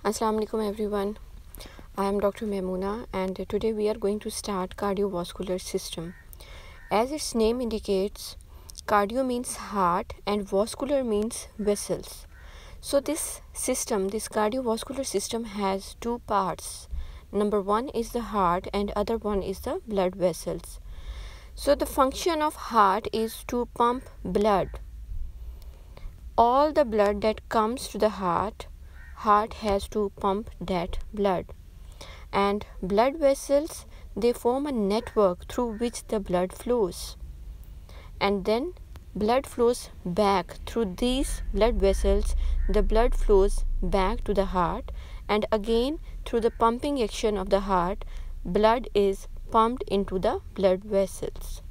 Assalamu alaikum everyone. I am Dr. Maimuna and today we are going to start cardiovascular system. As its name indicates, cardio means heart and vascular means vessels. So this cardiovascular system has two parts. Number one is the heart and other one is the blood vessels. So the function of heart is to pump blood. All the blood that comes to the heart has to pump that blood, and blood vessels, they form a network through which the blood flows, and then blood flows back through these blood vessels. The blood flows back to the heart, and again through the pumping action of the heart, blood is pumped into the blood vessels.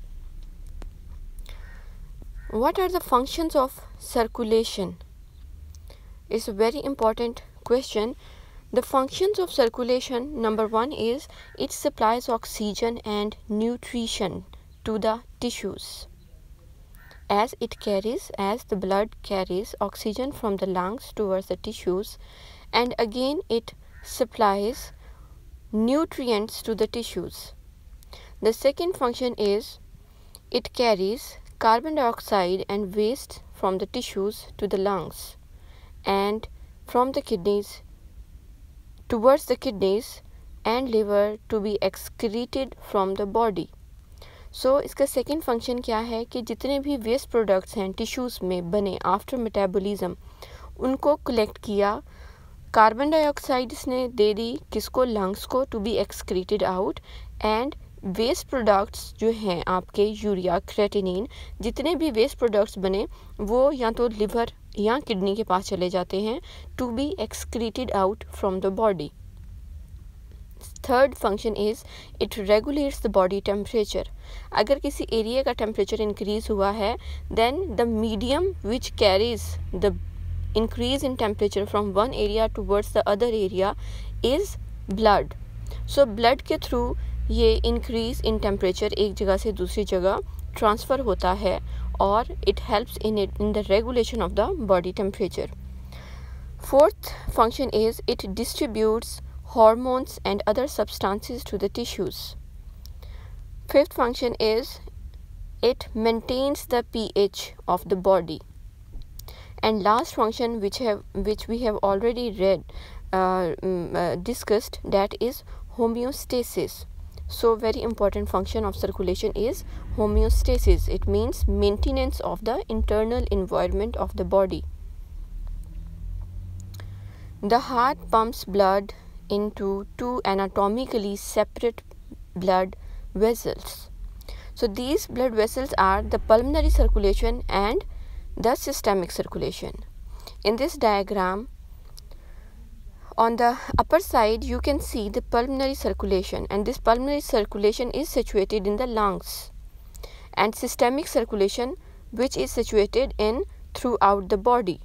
What are the functions of circulation? It's a very important question. The functions of circulation, number one is it supplies oxygen and nutrition to the tissues. As the blood carries oxygen from the lungs towards the tissues, and again it supplies nutrients to the tissues. The second function is it carries carbon dioxide and waste from the tissues to the lungs, and from the kidneys towards the kidneys and liver to be excreted from the body. So इसका second function क्या है कि जितने भी waste products हैं tissues में बने after metabolism, उनको कलेक्ट किया, कार्बन डाइऑक्साइड इसने दे दी किसको, लंग्स को, to be excreted out, and waste products जो हैं आपके यूरिया, क्रेटिनिन, जितने भी वेस्ट प्रोडक्ट्स बने वो या तो लिवर या किडनी के पास चले जाते हैं to be excreted out from the body. Third function is it regulates the body temperature. अगर किसी एरिया का टेम्परेचर इंक्रीज़ हुआ है, then the medium which carries the increase in temperature from one area towards the other area is blood. So blood के through ये increase in temperature एक जगह से दूसरी जगह ट्रांसफ़र होता है और it helps in the regulation of the body temperature. Fourth function is it distributes hormones and other substances to the tissues. Fifth function is it maintains the pH of the body. And last function which we have already discussed, that is homeostasis. So very important function of circulation is homeostasis. It means maintenance of the internal environment of the body. The heart pumps blood into two anatomically separate blood vessels. So these blood vessels are the pulmonary circulation and the systemic circulation. In this diagram, on the upper side you can see the pulmonary circulation, and this pulmonary circulation is situated in the lungs, and systemic circulation which is situated in throughout the body,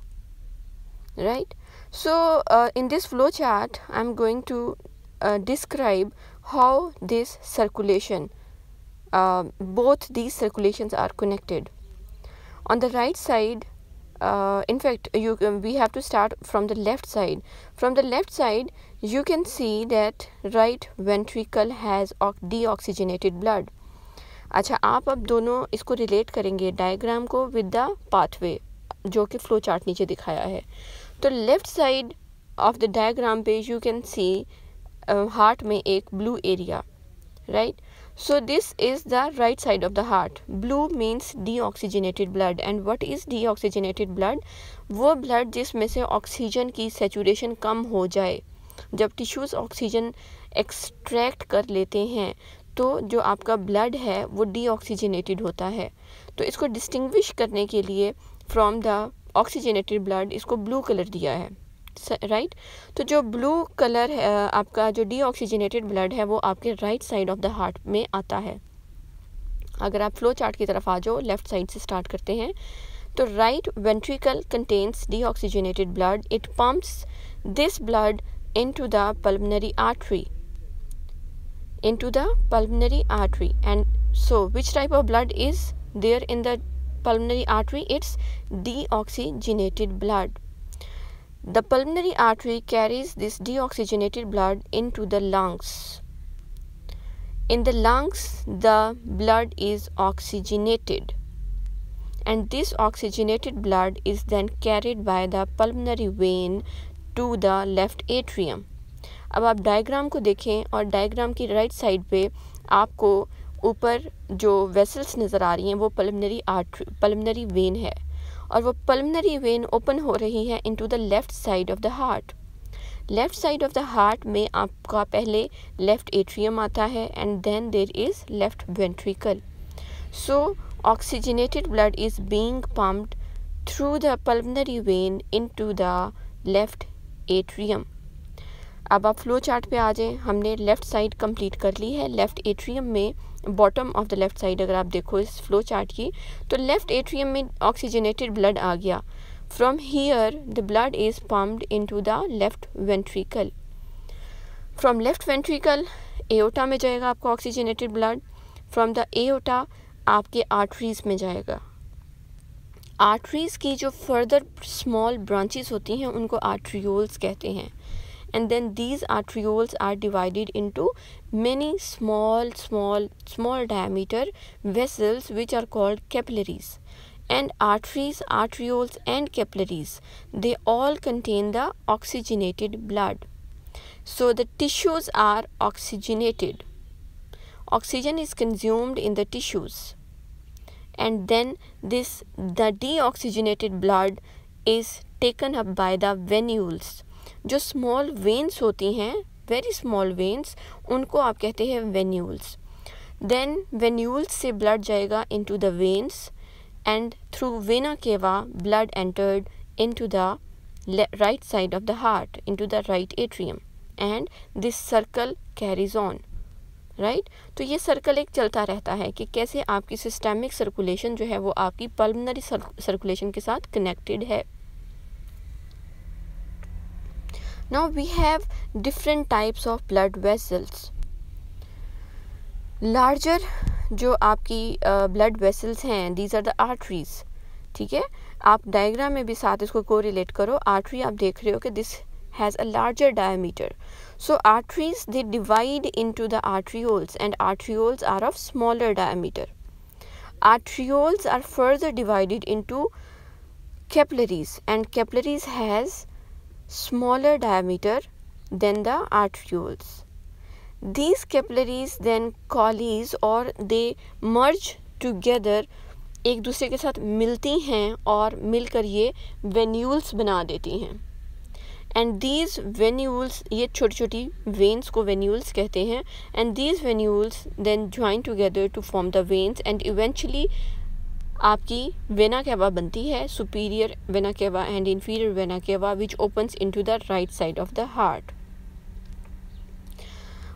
right? So in this flow chart I am going to describe how this circulation, both these circulations are connected. On the right side, in fact we have to start from the left side. From the left side you can see that right ventricle has deoxygenated blood. अच्छा, आप अब दोनों इसको relate करेंगे diagram को with the pathway जो कि flow chart नीचे दिखाया है. तो left side of the diagram पे यू कैन सी हार्ट में एक blue area, right? So this is the right side of the heart. Blue means deoxygenated blood. And what is deoxygenated blood? वो blood जिसमें से oxygen की saturation कम हो जाए. जब टिश्यूज़ ऑक्सीजन एक्सट्रैक्ट कर लेते हैं तो जो आपका ब्लड है वो डीऑक्सीजनेटेड होता है. तो इसको डिस्टिंग्विश करने के लिए फ्रॉम द ऑक्सीजनेटेड ब्लड इसको ब्लू कलर दिया है, राइट? तो जो ब्लू कलर है आपका, जो डीऑक्सीजनेटेड ब्लड है, वो आपके right side of the heart में आता है. अगर आप फ्लो चार्ट की तरफ आ जाओ, लेफ्ट साइड से स्टार्ट करते हैं, तो right ventricle contains deoxygenated blood. It pumps this blood into the pulmonary artery, and so which type of blood is there in the pulmonary artery? It's deoxygenated blood. The pulmonary artery carries this deoxygenated blood into the lungs. In the lungs, the blood is oxygenated, and this oxygenated blood is then carried by the pulmonary vein to the left atrium. अब आप diagram को देखें और diagram की right side पे आपको ऊपर जो वेसल्स नज़र आ रही हैं वो पल्मनरी वेन है, और वो पल्मनरी वेन ओपन हो रही है into the left side of the heart. Left side of the heart में आपका पहले लेफ़्ट एट्रियम आता है and then there is left ventricle. So oxygenated blood is being pumped through the pulmonary vein into the left atrium. अब आप flow chart पे आ जाएं. हमने लेफ़्ट साइड कंप्लीट कर ली है. लेफ़्ट एट्रियम में bottom of the left side अगर आप देखो इस फ्लो चार्ट की, तो लेफ़्ट एट्रियम में ऑक्सीजनेटेड ब्लड आ गया. From here the blood is pumped into the left ventricle. From left ventricle aorta में जाएगा आपका oxygenated blood. From the aorta आपके आर्टरीज़ में जाएगा. आर्टरीज़ की जो फर्दर स्मॉल ब्रांचेस होती हैं उनको आर्ट्रियोल्स कहते हैं. And then these arterioles are divided into many small diameter vessels which are called capillaries. And arteries, arterioles and capillaries, they all contain the oxygenated blood. So the tissues are oxygenated. Oxygen is consumed in the tissues, and then the deoxygenated blood is taken up by the venules. जो small veins होती हैं, very small veins, उनको आप कहते हैं venules. Then venules से blood जाएगा into the veins, and through vena cava blood entered into the right side of the heart, into the right atrium, and this circle carries on. Right तो ये circle एक चलता रहता है कि कैसे आपकी सिस्टेमिक सर्कुलेशन जो है वो आपकी पल्मनरी सर्कुलेशन के साथ कनेक्टेड है. Now we have different types of blood vessels. Larger जो आपकी ब्लड वेसल्स हैं, दीज आर द आर्टरीज. ठीक है, आप डायग्राम में भी साथ इसको कोरिलेट करो. आर्टरी आप देख रहे हो कि this has a larger diameter. So arteries, they divide into the arterioles, and arterioles are of smaller diameter. Arterioles are further divided into capillaries, and capillaries has smaller diameter than the arterioles. These capillaries then coalesce or they merge together, एक दूसरे के साथ मिलती हैं और मिलकर ये venules बना देती हैं. एंड दीज वेन्यूल्स, ये छोटी छोटी वेन्स को वेन्यूल्स कहते हैं. And these venules then join together to form the veins, and eventually आपकी वेना केवा बनती है, superior vena cava and inferior vena cava, which opens into the right side of the heart.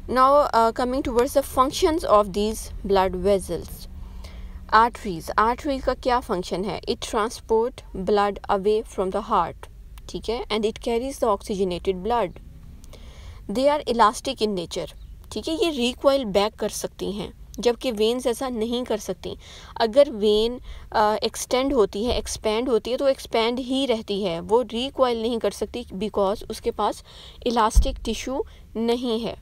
Now coming towards the functions of these blood vessels. Arteries का क्या function है? It transport blood away from the heart. ठीक है, and it carries the oxygenated blood. They are elastic in nature. ठीक है, ये recoil back कर सकती हैं, जबकि वेन्स ऐसा नहीं कर सकती. अगर वेन एक्सटेंड होती है, एक्सपैंड होती है, तो एक्सपैंड ही रहती है, वो रिकॉइल नहीं कर सकती बिकॉज उसके पास इलास्टिक टिश्यू नहीं है.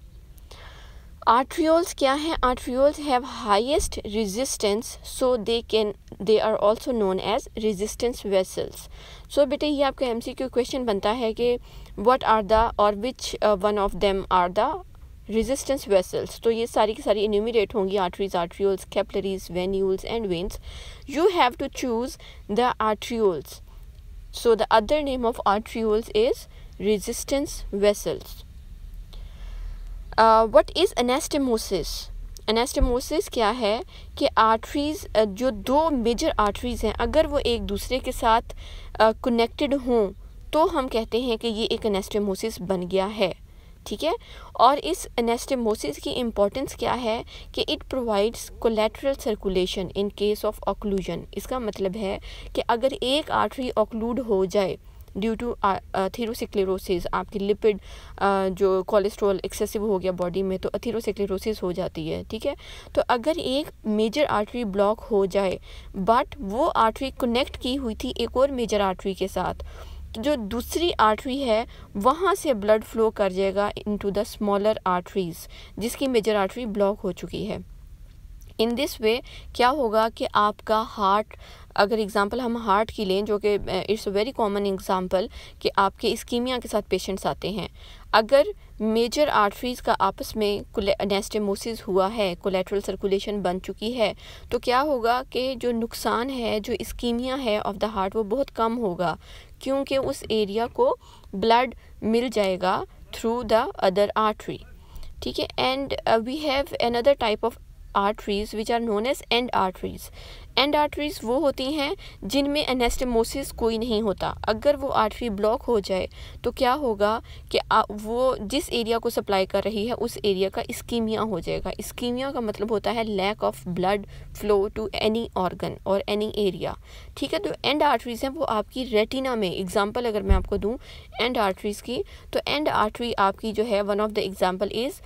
आर्ट्रियोल्स क्या हैं? Arterioles have highest resistance, so they are also known as resistance vessels. So बेटे ये आपका MCQ क्वेश्चन बनता है कि व्हाट आर द और which one of them are the resistance vessels. तो ये सारी की सारी इन्यूमरेट होंगी, arteries, arterioles, capillaries, venules and veins. You have to choose the arterioles. So the other name of arterioles is resistance vessels. What is anastomosis? Anastomosis क्या है कि arteries, जो दो मेजर आर्टरीज़ हैं, अगर वो एक दूसरे के साथ कनेक्टेड हों तो हम कहते हैं कि ये एक एनास्टेमोसिस बन गया है. ठीक है, और इस एनास्टेमोसिस की इम्पोर्टेंस क्या है कि it provides collateral circulation in case of occlusion. इसका मतलब है कि अगर एक आर्टरी ऑक्लूड हो जाए ड्यू टू अथेरोस्क्लेरोसिस, आपकी लिपिड जो कोलेस्ट्रॉल एक्सेसिव हो गया बॉडी में, तो अथेरोस्क्लेरोसिस हो जाती है. ठीक है, तो अगर एक मेजर आर्टरी ब्लॉक हो जाए बट वो आर्टरी कनेक्ट की हुई थी एक और मेजर आर्टरी के साथ, तो जो दूसरी आर्टरी है वहाँ से ब्लड फ्लो कर जाएगा इनटू द स्मॉलर आर्टरीज जिसकी मेजर आर्टरी ब्लॉक हो चुकी है। इन दिस वे क्या होगा कि आपका हार्ट, अगर एग्जांपल हम हार्ट की लें, जो कि it's a very common example कि आपके इस्कीमिया के साथ पेशेंट्स आते हैं, अगर मेजर आर्टरीज़ का आपस में एनेस्टेमोसिस हुआ है, कोलेटरल सर्कुलेशन बन चुकी है, तो क्या होगा कि जो नुकसान है, जो इस्कीमिया है ऑफ द हार्ट, वो बहुत कम होगा क्योंकि उस एरिया को ब्लड मिल जाएगा थ्रू द अदर आर्टरी। ठीक है, and we have another type of arteries which are known as end arteries. And arteries वो होती हैं जिनमें एनेस्टेमोसिस कोई नहीं होता। अगर वो आर्टरी ब्लॉक हो जाए तो क्या होगा कि वो जिस एरिया को सप्लाई कर रही है उस एरिया का इस्कीमिया हो जाएगा। इस्कीमिया का मतलब होता है lack of blood flow to any organ और एनी एरिया। ठीक है, तो एंड आर्टरीज हैं वो आपकी रेटिना में, एग्जाम्पल अगर मैं आपको दूँ एंड आर्टरीज की, तो एंड आर्टरी आपकी जो है one of the example is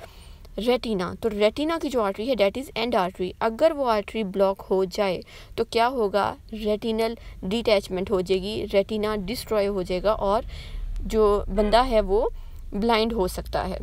retina. तो रेटिना की जो आर्टरी है डेट इज़ एंड आर्टरी। अगर वो आर्टरी ब्लॉक हो जाए तो क्या होगा, रेटिनल डिटैचमेंट हो जाएगी, रेटिना डिस्ट्रॉय हो जाएगा और जो बंदा है वो ब्लाइंड हो सकता है।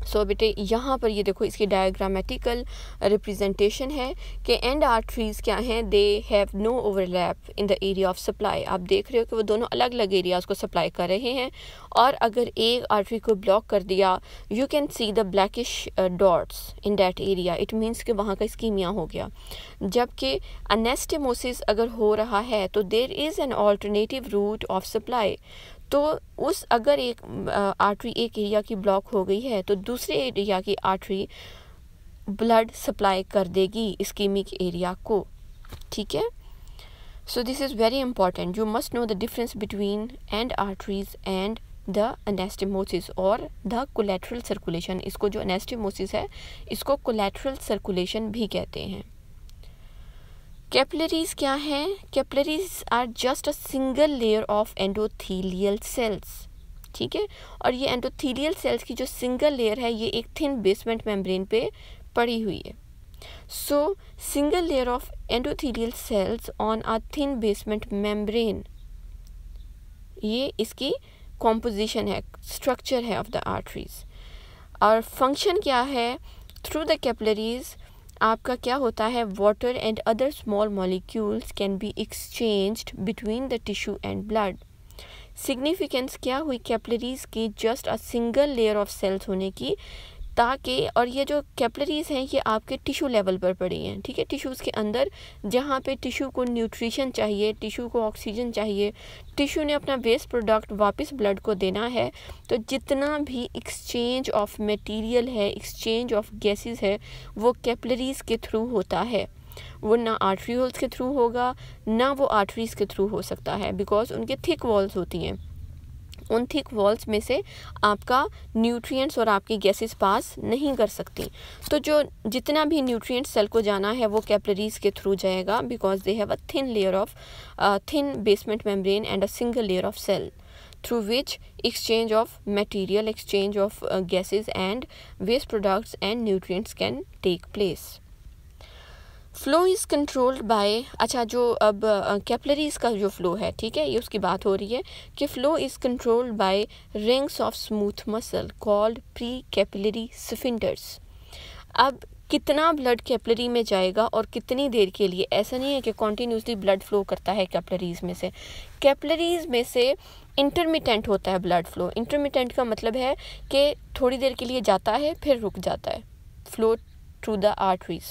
सो बेटे यहाँ पर ये देखो इसकी डायग्रामेटिकल रिप्रेजेंटेशन है कि एंड आर्टरीज क्या हैं, they have no overlap in the area of supply. आप देख रहे हो कि वो दोनों अलग अलग एरियाज़ को सप्लाई कर रहे हैं, और अगर एक आर्टरी को ब्लॉक कर दिया, you can see the blackish dots in that area, it means कि वहाँ का इस्कीमिया हो गया। जबकि एनेस्टेमोसिस अगर हो रहा है तो there is an alternative route of supply. तो उस अगर एक आर्टरी एक एरिया की ब्लॉक हो गई है तो दूसरे एरिया की आर्टरी ब्लड सप्लाई कर देगी इस्कीमिक एरिया को। ठीक है, so this is very important, you must know the difference between and arteries and the anastomosis और द कोलेटरल सर्कुलेशन। इसको जो एनेस्टेमोसिस है इसको कोलेटरल सर्कुलेशन भी कहते हैं। कैपिलरीज क्या हैं? Capillaries are just a single layer of endothelial cells. ठीक है, और ये एंडोथेलियल सेल्स की जो सिंगल लेयर है ये एक थिन बेसमेंट मेम्ब्रेन पे पड़ी हुई है। So single layer of endothelial cells on a thin basement membrane, ये इसकी कॉम्पोजिशन है, स्ट्रक्चर है ऑफ द आर्टरीज। और फंक्शन क्या है? थ्रू द कैपिलरीज आपका क्या होता है, water and other small molecules can be exchanged between the tissue and blood. Significance क्या हुई कैपिलरीज की, just a single layer of cells होने की, ताकि, और ये जो कैपिलरीज हैं ये आपके टिश्यू लेवल पर पड़ी हैं। ठीक है, टिश्यूज़ के अंदर जहाँ पे टिश्यू को न्यूट्रिशन चाहिए, टिश्यू को ऑक्सीजन चाहिए, टिश्यू ने अपना वेस्ट प्रोडक्ट वापस ब्लड को देना है, तो जितना भी एक्सचेंज ऑफ मटेरियल है, एक्सचेंज ऑफ गैसेस है, वो कैपिलरीज के थ्रू होता है। वो ना आर्टरीज के थ्रू होगा ना वो आर्टरीज के थ्रू हो सकता है, बिकॉज उनके थिक वॉल्स होती हैं। उन थिक वॉल्स में से आपका न्यूट्रिएंट्स और आपकी गैसेस पास नहीं कर सकती। तो जो जितना भी न्यूट्रिएंट्स सेल को जाना है वो कैपिलरीज के थ्रू जाएगा, because they have a thin layer of thin basement membrane and a single layer of cell through which exchange of material, exchange of gases and waste products and nutrients can take place. Flow is controlled by, अच्छा जो अब capillaries का जो flow है, ठीक है, ये उसकी बात हो रही है कि flow is controlled by rings of smooth muscle called pre capillary sphincters. अब कितना ब्लड कैपिलरी में जाएगा और कितनी देर के लिए, ऐसा नहीं है कि कॉन्टीन्यूसली ब्लड फ्लो करता है कैपिलरीज में से। कैपिलरीज में से इंटरमिटेंट होता है ब्लड फ्लो। इंटरमिटेंट का मतलब है कि थोड़ी देर के लिए जाता है फिर रुक जाता है, फ्लो थ्रू द आर्टरीज।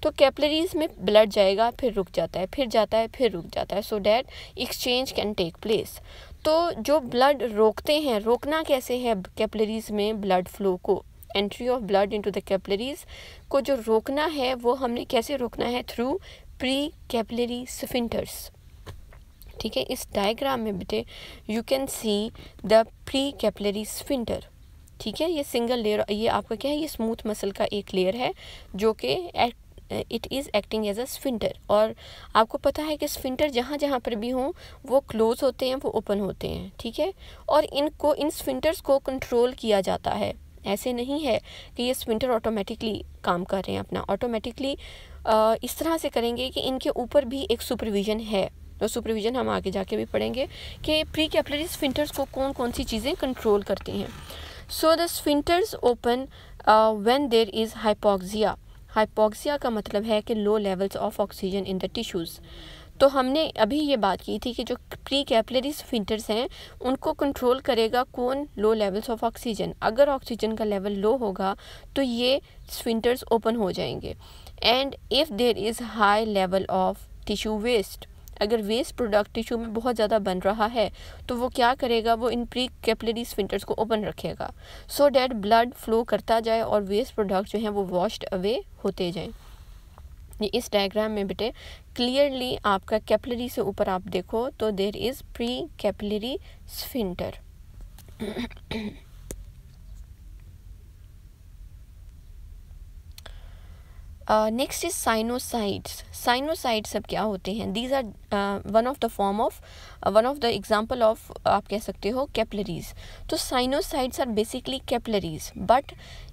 तो कैपिलरीज में ब्लड जाएगा फिर रुक जाता है, फिर जाता है फिर रुक जाता है, so that exchange can take place. तो जो ब्लड रोकते हैं, रोकना कैसे है कैपिलरीज में ब्लड फ्लो को, entry of blood into the capillaries को जो रोकना है वो हमने कैसे रोकना है, थ्रू प्री कैपिलरी स्फिंक्टर्स। ठीक है, इस डायग्राम में बेटे you can see the pre capillary sphincter. ठीक है, ये सिंगल लेयर, ये आपका क्या है, ये स्मूथ मसल का एक लेयर है जो कि it is acting as a sphincter. और आपको पता है कि स्फिंक्टर जहाँ जहाँ पर भी हों वो क्लोज होते हैं, वो ओपन होते हैं। ठीक है, और इनको, इन स्फिंक्टर्स को कंट्रोल किया जाता है। ऐसे नहीं है कि ये स्फिंक्टर ऑटोमेटिकली काम कर रहे हैं अपना, ऑटोमेटिकली इस तरह से करेंगे कि इनके ऊपर भी एक सुपरविज़न है। और सुपरविजन हम आगे जाके भी पढ़ेंगे कि प्री कैपिलरी स्फिंक्टर्स को कौन कौन सी चीज़ें कंट्रोल करती हैं. So the sphincters open when there is hypoxia. Hypoxia का मतलब है कि low levels of oxygen in the tissues. तो हमने अभी ये बात की थी कि जो प्री कैपिलरी स्फिंक्टर्स हैं उनको कंट्रोल करेगा कौन, लो लेवल्स ऑफ ऑक्सीजन. अगर ऑक्सीजन का लेवल लो होगा तो ये स्फिंक्टर्स ओपन हो जाएंगे. And if there is high level of tissue waste, अगर वेस्ट प्रोडक्ट टिश्यू में बहुत ज़्यादा बन रहा है तो वो क्या करेगा, वो इन प्री कैपिलरी स्फिंक्टर्स को ओपन रखेगा सो डैट ब्लड फ्लो करता जाए और वेस्ट प्रोडक्ट जो हैं वो वॉश्ड अवे होते जाएं. ये इस डायग्राम में बेटे क्लियरली आपका कैपिलरी से ऊपर आप देखो तो there is pre capillary sphincter. Next is sinusoids. Sinusoids अब क्या होते हैं? These are one of the example of आप कह सकते हो कैपिलरीज. तो sinusoids are basically capillaries, but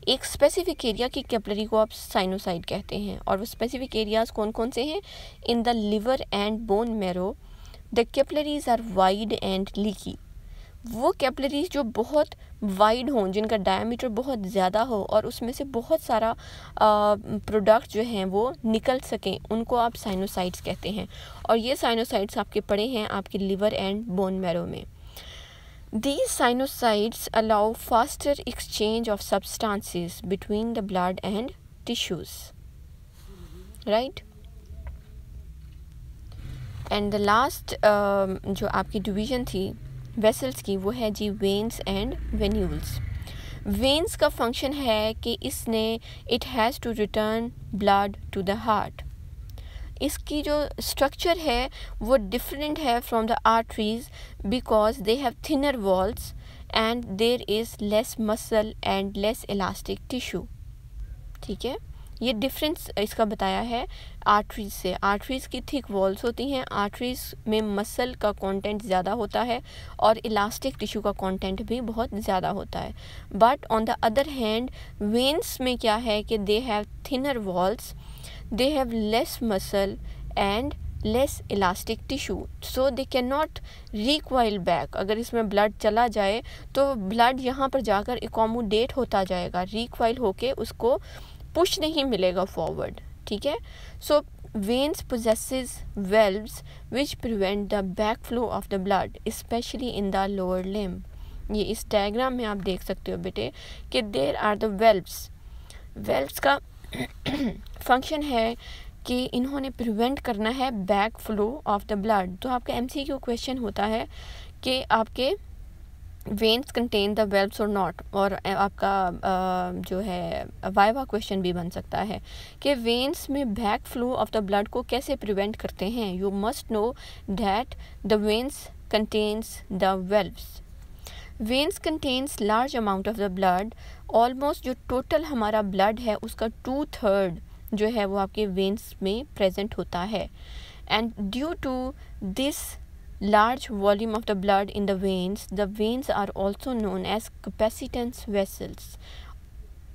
एक स्पेसिफिक एरिया की कैपिलरी को आप साइनोसाइड कहते हैं. और वो स्पेसिफिक एरियाज कौन कौन से हैं? In the liver and bone marrow the capillaries are wide and leaky. वो कैपिलरीज जो बहुत वाइड हों, जिनका डायमीटर बहुत ज़्यादा हो और उसमें से बहुत सारा प्रोडक्ट जो हैं वो निकल सकें, उनको आप साइनोसाइड्स कहते हैं. और ये साइनोसाइड्स आपके पड़े हैं आपके लिवर एंड बोन मैरो में. These sinusoids allow faster exchange of substances between the blood and tissues, right? And the last जो आपकी डिवीज़न थी वेसल्स की वो है जी वेन्स एंड वेन्यूल्स. वेन्स का फंक्शन है कि इसने it has to return blood to the heart. इसकी जो स्ट्रक्चर है वो डिफरेंट है from the arteries because they have thinner walls and there is less muscle and less elastic tissue. ठीक है, ये डिफरेंस इसका बताया है आर्टरीज से. आर्टरीज की थिक वॉल्स होती हैं, आर्टरीज में मसल का कंटेंट ज़्यादा होता है और इलास्टिक टिश्यू का कंटेंट भी बहुत ज़्यादा होता है. But on the other hand veins में क्या है कि दे have thinner walls, they have less muscle and less elastic tissue, so they cannot recoil back. अगर इसमें ब्लड चला जाए तो ब्लड यहाँ पर जाकर एकोमोडेट होता जाएगा, रिक्वाइल होके उसको पुश नहीं मिलेगा फॉरवर्ड. ठीक है, सो veins possesses valves which prevent the backflow of the blood especially in the lower limb. ये इस डायग्राम में आप देख सकते हो बेटे कि there are the valves. valves का फंक्शन है कि इन्होंने प्रिवेंट करना है back flow of the blood. तो आपका MCQ क्वेश्चन होता है कि आपके वेन्स कंटेन द वेल्व्स और नॉट, और आपका जो है वाइवा क्वेश्चन भी बन सकता है कि वेन्स में back flow of the blood को कैसे प्रिवेंट करते हैं. You must know that the veins contains the valves. Veins contains large amount of the blood. Almost जो टोटल हमारा ब्लड है उसका 2/3 जो है वो आपके वेन्स में प्रेजेंट होता है. And due to this large volume of the blood in the veins are also known as capacitance vessels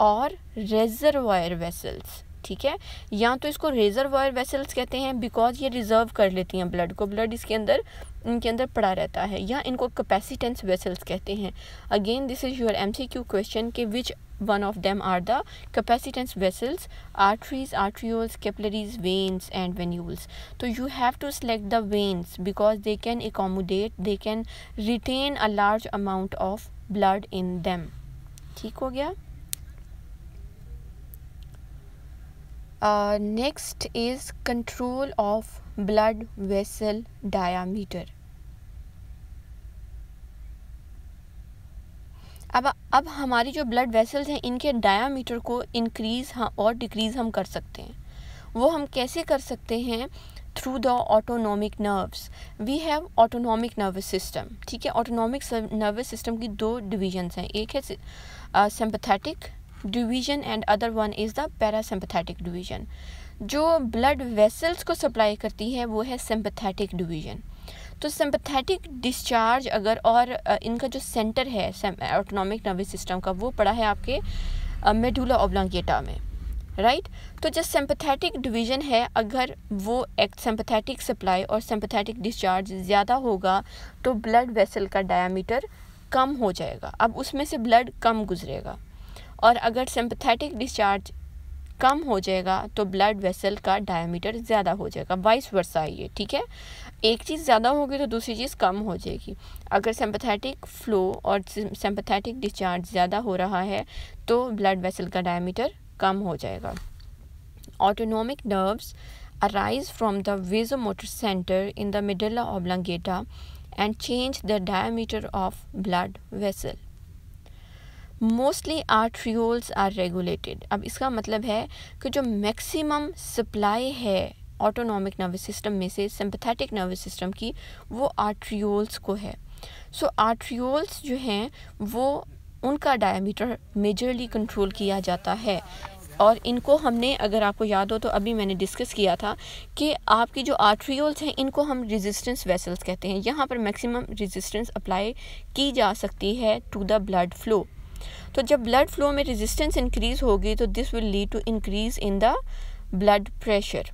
और रेजरवायर वेसल्स. ठीक है, या तो इसको रेजरवायर वेसल्स कहते हैं बिकॉज ये रिजर्व कर लेती हैं ब्लड को, ब्लड इनके अंदर पड़ा रहता है, या इनको कैपेसिटेंस वेसल्स कहते हैं. Again this is your MCQ question कि which one of them are the capacitance vessels? Arteries, arterioles, capillaries, veins and venules. तो you have to select the veins because they can accommodate, they can retain a large amount of blood in them. ठीक हो गया. Next is control of blood vessel diameter. अब हमारी जो blood vessels हैं इनके diameter को इंक्रीज और डिक्रीज हम कर सकते हैं. वो हम कैसे कर सकते हैं? Through the autonomic nerves. We have autonomic nervous system. ठीक है, ऑटोनॉमिक नर्वस सिस्टम की 2 डिवीजन्स हैं. एक है sympathetic division and other one is the parasympathetic division. जो ब्लड वेसल्स को सप्लाई करती है वो है सिंपैथेटिक डिवीजन. तो सिंपैथेटिक डिस्चार्ज अगर और इनका जो सेंटर है ऑटोनॉमिक नर्वस सिस्टम का वो पड़ा है आपके मेडुला ऑब्लांगेटा में. राइट। तो जो सिंपैथेटिक डिवीज़न है, अगर वो एक सिंपैथेटिक सप्लाई और सिंपैथेटिक डिस्चार्ज ज़्यादा होगा तो ब्लड वेसल का डायमीटर कम हो जाएगा, अब उसमें से ब्लड कम गुजरेगा। और अगर सिंपैथेटिक डिस्चार्ज कम हो जाएगा तो ब्लड वेसल का डायमीटर ज़्यादा हो जाएगा, वाइस वर्सा है ये, ठीक है। एक चीज़ ज़्यादा होगी तो दूसरी चीज़ कम हो जाएगी। अगर सिंपैथेटिक फ्लो और सिंपैथेटिक डिस्चार्ज ज़्यादा हो रहा है तो ब्लड वेसल का डायमीटर कम हो जाएगा। Autonomic nerves arise from the vasomotor center in the medulla oblongata and change the diameter of blood vessel. Mostly arterioles are regulated. अब इसका मतलब है कि जो मैक्सिमम सप्लाई है ऑटोनॉमिक नर्वस सिस्टम में से सिंपैथेटिक नर्वस सिस्टम की, वो आर्ट्रियोल्स को है। सो आर्ट्रियोल्स जो हैं वो उनका डायमीटर मेजरली कंट्रोल किया जाता है। और इनको हमने, अगर आपको याद हो तो अभी मैंने डिस्कस किया था कि आपकी जो आर्ट्रियोल्स हैं इनको हम रेजिस्टेंस वेसल्स कहते हैं। यहाँ पर मैक्सिमम रेजिस्टेंस अप्लाई की जा सकती है टू द ब्लड फ्लो। तो जब ब्लड फ्लो में रेजिस्टेंस इंक्रीज होगी तो this will lead to increase in the blood pressure,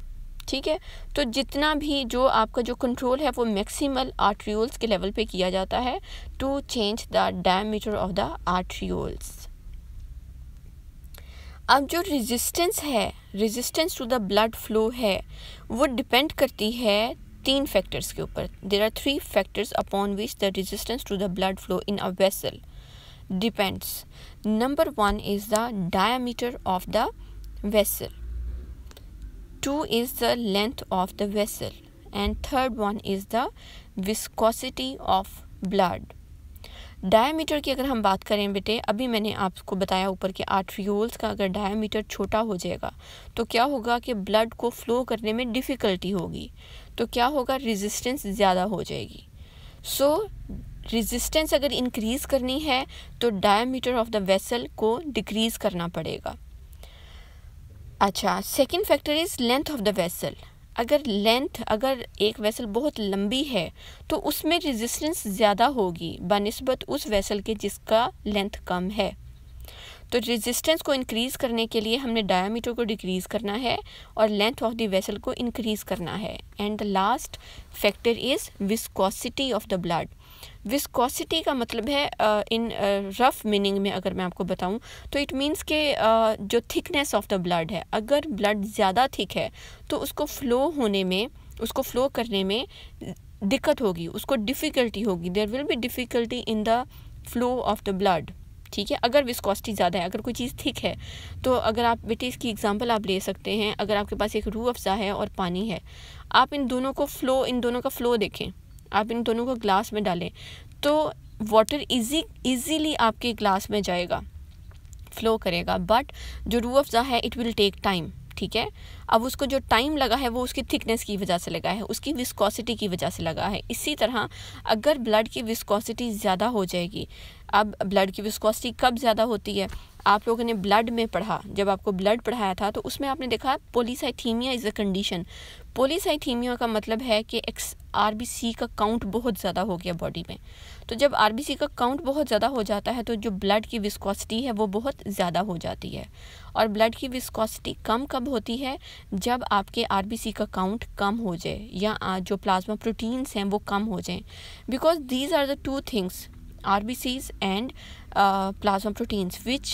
ठीक है। तो जितना भी जो आपका जो कंट्रोल है वो मैक्सिमल आर्ट्रियोल्स के लेवल पे किया जाता है to change the diameter of the arterioles. अब जो रेजिस्टेंस है, resistance to the blood flow है, वो डिपेंड करती है 3 फैक्टर्स के ऊपर। There are 3 factors upon which the resistance to the blood flow in a vessel depends. Number 1 is the diameter of the vessel, 2 is the length of the vessel, and third one is the viscosity of blood. Diameter की अगर हम बात करें बेटे, अभी मैंने आपको बताया ऊपर के आर्ट्रियोल्स का अगर डायमीटर छोटा हो जाएगा तो क्या होगा कि ब्लड को फ्लो करने में डिफ़िकल्टी होगी, तो क्या होगा, रेजिस्टेंस ज़्यादा हो जाएगी। सो रेजिस्टेंस अगर इंक्रीज़ करनी है तो डायमीटर ऑफ द वेसल को डिक्रीज़ करना पड़ेगा। अच्छा, second factor is length of the vessel. अगर एक वेसल बहुत लंबी है तो उसमें रेजिस्टेंस ज़्यादा होगी बनिस्बत उस वेसल के जिसका लेंथ कम है। तो रेजिस्टेंस को इंक्रीज़ करने के लिए हमने डायमीटर को डिक्रीज़ करना है और लेंथ ऑफ द वेसल को इंक्रीज़ करना है। And the last factor is viscosity of the blood. Viscosity का मतलब है इन रफ मीनिंग में अगर मैं आपको बताऊं तो इट मीन्स के जो थिकनेस ऑफ द ब्लड है, अगर ब्लड ज़्यादा थिक है तो उसको फ्लो करने में दिक्कत होगी, उसको डिफ़िकल्टी होगी, there will be difficulty in the flow of the blood, ठीक है। अगर विस्कोसिटी ज़्यादा है, अगर कोई चीज़ थिक है तो अगर आप बेटे इसकी एग्जांपल आप ले सकते हैं, अगर आपके पास एक रूह अफ़ज़ा है और पानी है, आप इन दोनों का फ्लो देखें, आप इन दोनों को ग्लास में डालें तो वाटर इजीली आपके ग्लास में जाएगा, फ्लो करेगा। बट जो रूह अफ़ज़ा है इट विल टेक टाइम, ठीक है। अब उसको जो टाइम लगा है वो उसकी थिकनेस की वजह से लगा है, उसकी विस्कोसिटी की वजह से लगा है। इसी तरह अगर ब्लड की विस्कोसिटी ज़्यादा हो जाएगी, अब ब्लड की विस्कोसिटी कब ज़्यादा होती है, आप लोगों ने ब्लड में पढ़ा, जब आपको ब्लड पढ़ाया था तो उसमें आपने देखा polycythaemia is a condition. Polycythaemia का मतलब है कि आरबीसी का काउंट बहुत ज़्यादा हो गया बॉडी में। तो जब आरबीसी का काउंट बहुत ज़्यादा हो जाता है तो जो ब्लड की विस्कोसिटी है वो बहुत ज़्यादा हो जाती है। और ब्लड की विस्कोसिटी कम कब होती है, जब आपके आरबीसी का काउंट कम हो जाए या जो प्लाज्मा प्रोटीन्स हैं वो कम हो जाएं, because these are the 2 things, RBCs and plasma proteins which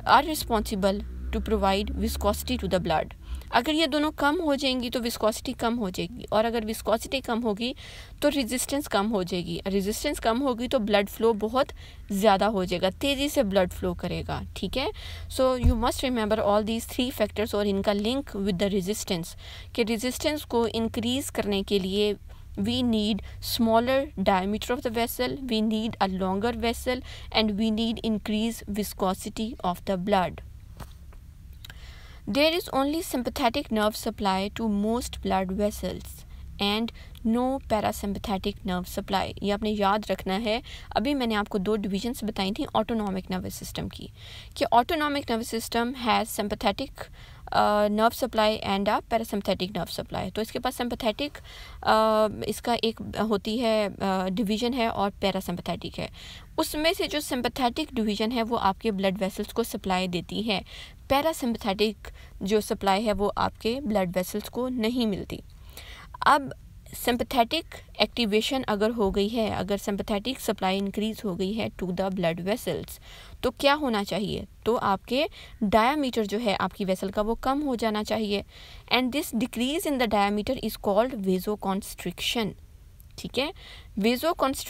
are responsible to provide viscosity to the blood. अगर ये दोनों कम हो जाएंगी तो विस्कोसिटी कम हो जाएगी, और अगर विस्कोसिटी कम होगी तो रेजिस्टेंस कम हो जाएगी, रेजिस्टेंस कम होगी तो ब्लड फ्लो बहुत ज़्यादा हो जाएगा, तेज़ी से ब्लड फ्लो करेगा, ठीक है। So you must remember all these 3 factors और इनका लिंक विद द रेजिस्टेंस, कि रेजिस्टेंस को इंक्रीज़ करने के लिए we need smaller diameter of the vessel, we need a longer vessel, and we need increased viscosity of the blood. There is only sympathetic nerve supply to most blood vessels, and no parasympathetic nerve supply. ये आपने याद रखना है। अभी मैंने आपको 2 divisions बताई थी ऑटोनॉमिक नर्वस सिस्टम की, कि autonomic nervous system has sympathetic nerve supply and a parasympathetic nerve supply. तो इसके पास सिंपैथेटिक इसका एक होती है डिवीज़न है और पैरासिम्पथेटिक है। उसमें से जो सिंपैथेटिक डिवीज़न है वो आपके ब्लड वेसल्स को सप्लाई देती है, पैरासिम्पथेटिक जो सप्लाई है वो आपके ब्लड वेसल्स को नहीं मिलती। अब सिंपैथेटिक एक्टिवेशन अगर हो गई है, अगर सिंपैथेटिक सप्लाई इंक्रीज हो गई है टू द ब्लड वेसल्स, तो क्या होना चाहिए? तो आपके डायामीटर जो है आपकी वेसल का वो कम हो जाना चाहिए, and this decrease in the diameter is called vasoconstriction. ठीक है, वेजोकॉन्स्ट्रिक्शन